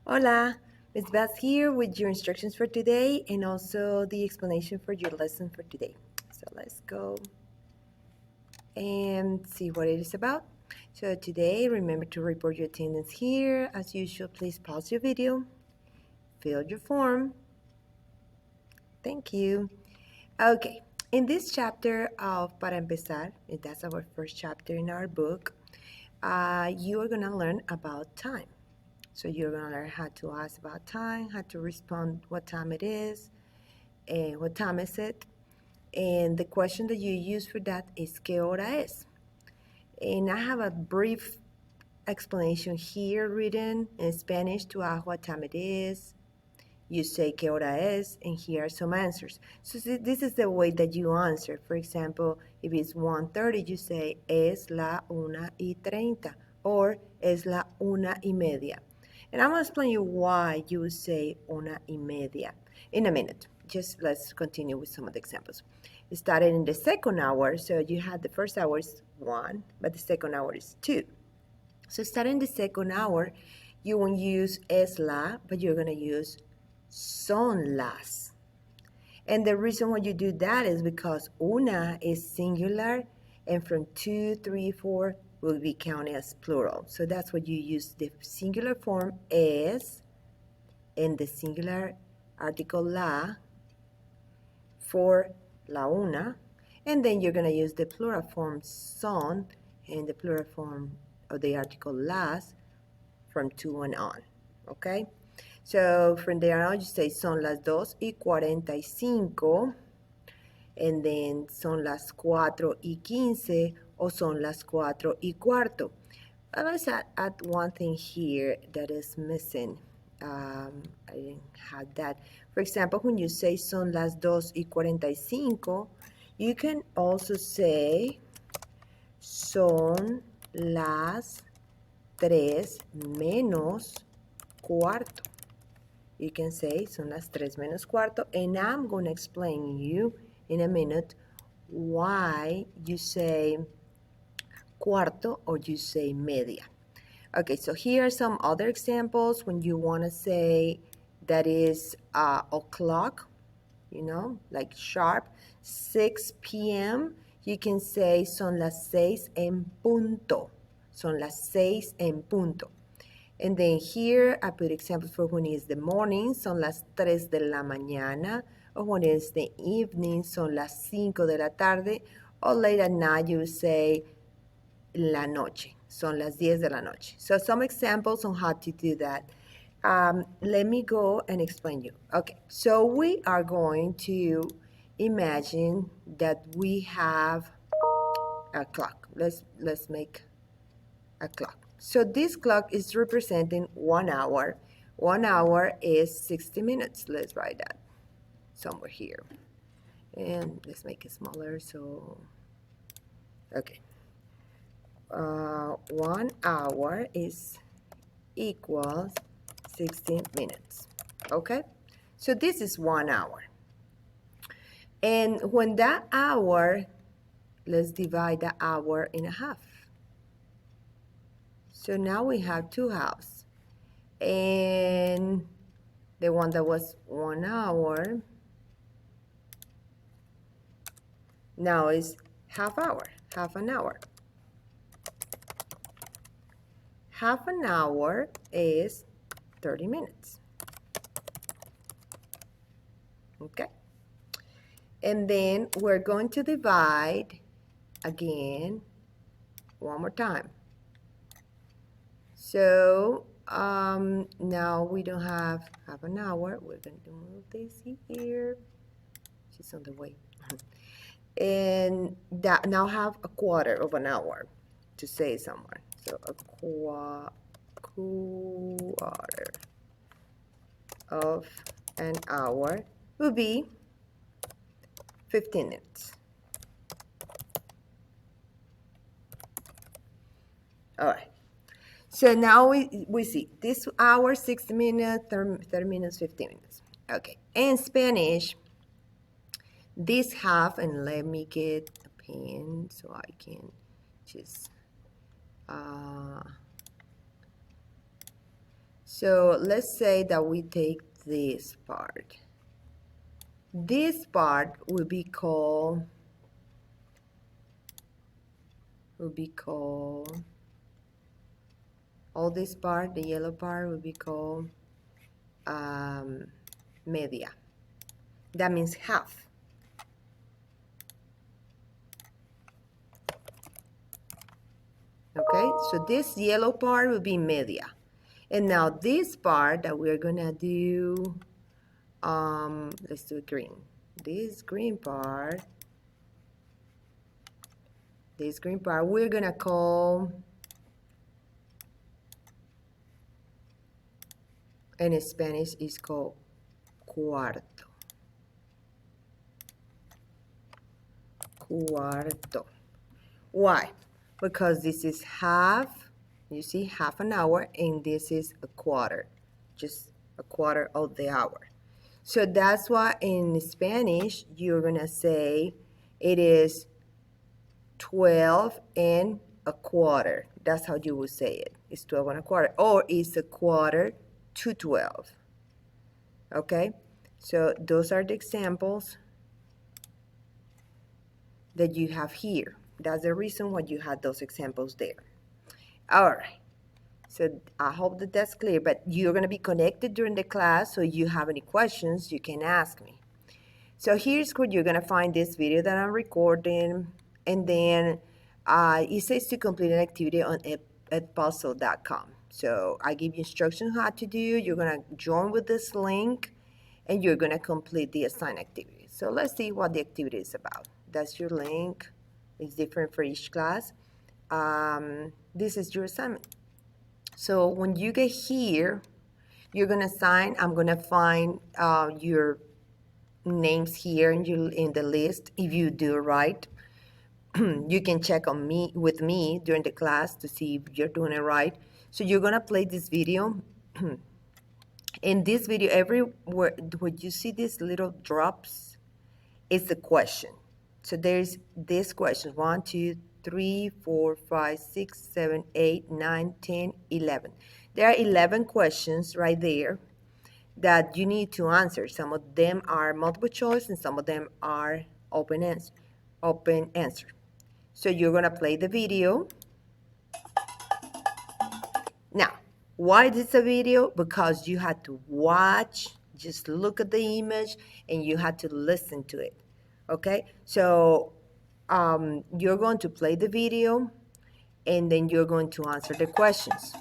Hola, Ms. Beth here with your instructions for today and also the explanation for your lesson for today. So let's go and see what it is about. So today, remember to report your attendance here. As usual, please pause your video, fill your form. Thank you. Okay, in this chapter of Para Empezar, that's our first chapter in our book, you are going to learn about time. So you're going to learn how to ask about time, how to respond what time it is, and what time is it. And the question that you use for that is ¿Qué hora es? And I have a brief explanation here written in Spanish to ask what time it is. You say ¿Qué hora es? And here are some answers. So this is the way that you answer. For example, if it's 1:30, you say es la 1:30 or es la 1:30. And I'm going to explain you why you say 1:30 in a minute. Just let's continue with some of the examples. It started in the second hour, so you had the first hour is 1, but the second hour is 2. So starting the second hour, you won't use es la, but you're going to use son las. And the reason why you do that is because una is singular, and from 2, 3, 4 will be counted as plural. So that's what you use the singular form es and the singular article la for la una, and then you're going to use the plural form son and the plural form of the article las from 2 and on. Okay? So from there on, you say son las 2:45, and then son las 4:15, or son las 4:15. But let's add one thing here that is missing. I didn't have that. For example, when you say son las 2:45, you can also say son las 3:45. You can say son las 3:45, and I'm going to explain you in a minute why you say cuarto or you say media. Okay, so here are some other examples when you want to say that is o'clock, you know, like sharp, 6 p.m. You can say son las 6:00. Son las 6:00. And then here I put examples for when it's the morning, son las 3 de la mañana, or when it's the evening, son las 5 de la tarde, or late at night you say la noche, son las 10 de la noche. So some examples on how to do that. Let me go and explain you. Okay, so we are going to imagine that we have a clock. Let's make a clock. So this clock is representing 1 hour. 1 hour is 60 minutes. Let's write that somewhere here. And let's make it smaller. So, okay. 1 hour is equals 60 minutes. Okay? So this is 1 hour. And when that hour, let's divide the hour in half. So now we have 2 halves. And the one that was 1 hour now is half hour, half an hour. Half an hour is 30 minutes. Okay? And then we're going to divide again one more time. So now we don't have half an hour. We're going to move this here. She's on the way. And that now have a quarter of an hour to say somewhere. So a quarter of an hour will be 15 minutes. All right. So now we see this hour, 60 minutes, 30 minutes, 15 minutes. Okay. In Spanish, this half, and let me get a pen so I can just So let's say that we take this part. This part will be called all this part, the yellow part will be called media. That means half. Okay, so this yellow part will be media. And now this part that we're gonna do, let's do green. This green part we're gonna call, in Spanish is called cuarto. Cuarto. Why? Because this is half, you see, half an hour, and this is a quarter, just a quarter of the hour. So that's why in Spanish, you're gonna say it is 12 and a quarter. That's how you would say it. It's 12 and a quarter, or it's a quarter to 12. Okay, so those are the examples that you have here. That's the reason why you had those examples there. All right, so I hope that that's clear, but you're gonna be connected during the class, so you have any questions, you can ask me. So here's where you're gonna find this video that I'm recording, and then it says to complete an activity on edpuzzle.com. So I give you instructions how to do. You're gonna join with this link, and you're gonna complete the assigned activity. So let's see what the activity is about. That's your link. It's different for each class. This is your assignment. So when you get here, you're gonna sign. I'm gonna find your names here in the list. If you do right, you can check on me with me during the class to see if you're doing it right. So you're gonna play this video. In this video, everywhere where you see these little drops, it's the question. So there's this question: 1, 2, 3, 4, 5, 6, 7, 8, 9, 10, 11. There are 11 questions right there that you need to answer. Some of them are multiple choice and some of them are open answer. So you're gonna play the video. Now, why this a video? Because you had to watch, just look at the image, and you had to listen to it. Okay, so you're going to play the video, and then you're going to answer the questions.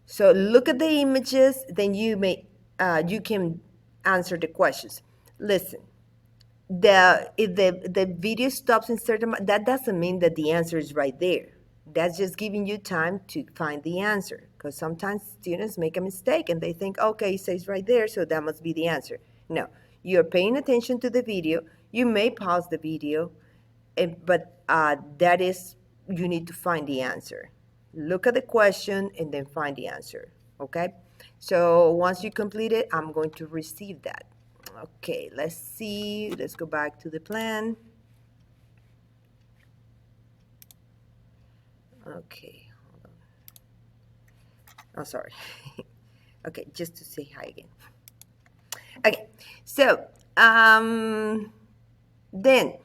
So look at the images, then you can answer the questions. Listen, if the video stops in certain, that doesn't mean that the answer is right there. That's just giving you time to find the answer, because sometimes students make a mistake and they think, okay, it says right there, so that must be the answer. No, you're paying attention to the video. You may pause the video, but that is, you need to find the answer. Look at the question and then find the answer, okay? So once you complete it, I'm going to receive that. Okay, let's see. Let's go back to the plan. Okay, hold on. Oh, sorry. Okay, just to say hi again. Okay, so then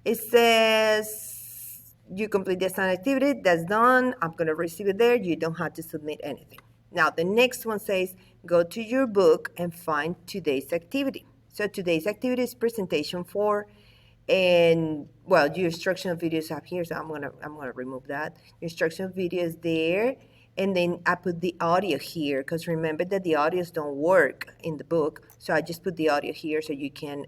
it says you complete the assigned activity. That's done. I'm going to receive it there. You don't have to submit anything. Now, the next one says go to your book and find today's activity. So today's activity is presentation 4. And well, your instructional videos up here, so I'm gonna remove that. Your instructional video is there, and then I put the audio here because remember that the audios don't work in the book, so I just put the audio here so you can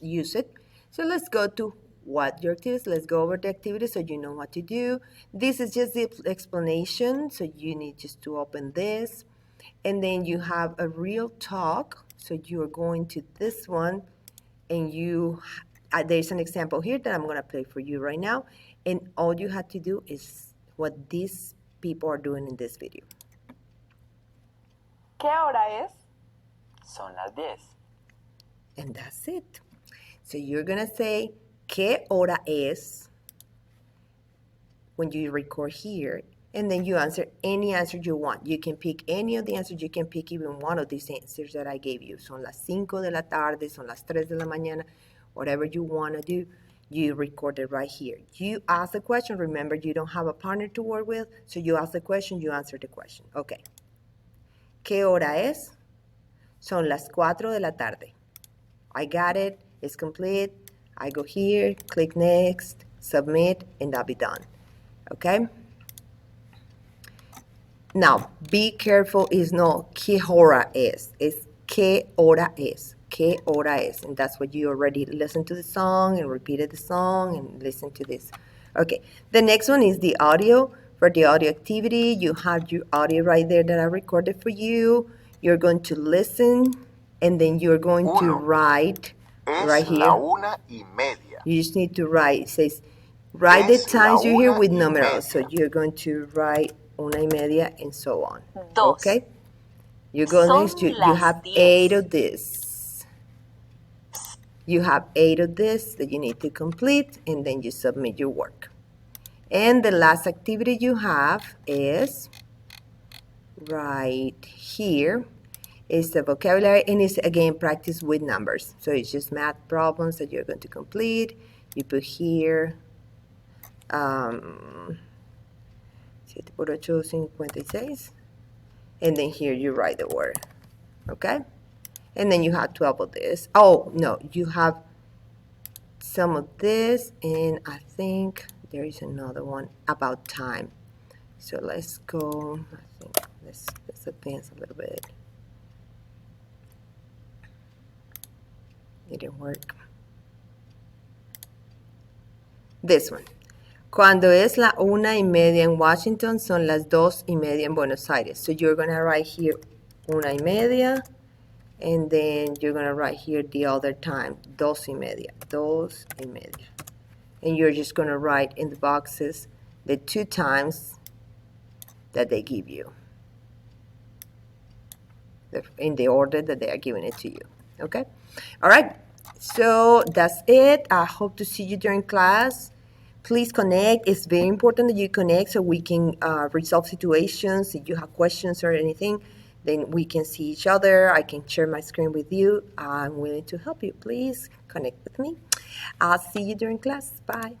use it. So let's go to what your activities. Let's go over the activities so you know what to do. This is just the explanation, so you need just to open this, and then you have a real talk. So you are going to this one, and you there's an example here that I'm going to play for you right now, and all you have to do is what these people are doing in this video. ¿Qué hora es? Son las 10. And that's it. So you're going to say, ¿Qué hora es? when you record here, and then you answer any answer you want. You can pick any of the answers. You can pick even one of these answers that I gave you. Son las 5 de la tarde, son las 3 de la mañana, whatever you want to do, you record it right here. You ask the question. Remember, you don't have a partner to work with, so you ask the question, you answer the question. Okay. ¿Qué hora es? Son las 4 de la tarde. I got it. It's complete. I go here, click next, submit, and that'll be done. Okay? Now, be careful, is no ¿qué hora es? It's ¿qué hora es? ¿Qué hora es? And that's what you already listened to the song and repeated the song and listened to this. Okay, the next one is the audio. For the audio activity, you have your audio right there that I recorded for you. You're going to listen, and then you're going to write right here. Es la 1:30. You just need to write. It says, write the Es la times you hear with 1:30. numerals. So you're going to write 1:30 and so on. Dos. Okay? You go Son next. You las have 10. 8 of this. You have 8 of this that you need to complete, and then you submit your work. And the last activity you have is right here. It's the vocabulary, and it's again practice with numbers. So it's just math problems that you're going to complete. You put here 7 por 8, 56. And then here you write the word. Okay? And then you have 12 of this. Oh, no, you have some of this, and I think there is another one about time. So let's go, I think let's advance a little bit. Didn't work. This one. Cuando es la 1:30 in Washington, son las 2:30 in Buenos Aires. So you're going to write here 1:30, and then you're going to write here the other time, 2:30, 2:30. And you're just going to write in the boxes the 2 times that they give you, in the order that they are giving it to you. Okay? All right. So that's it. I hope to see you during class. Please connect. It's very important that you connect so we can resolve situations. If you have questions or anything, then we can see each other. I can share my screen with you. I'm willing to help you. Please connect with me. I'll see you during class. Bye.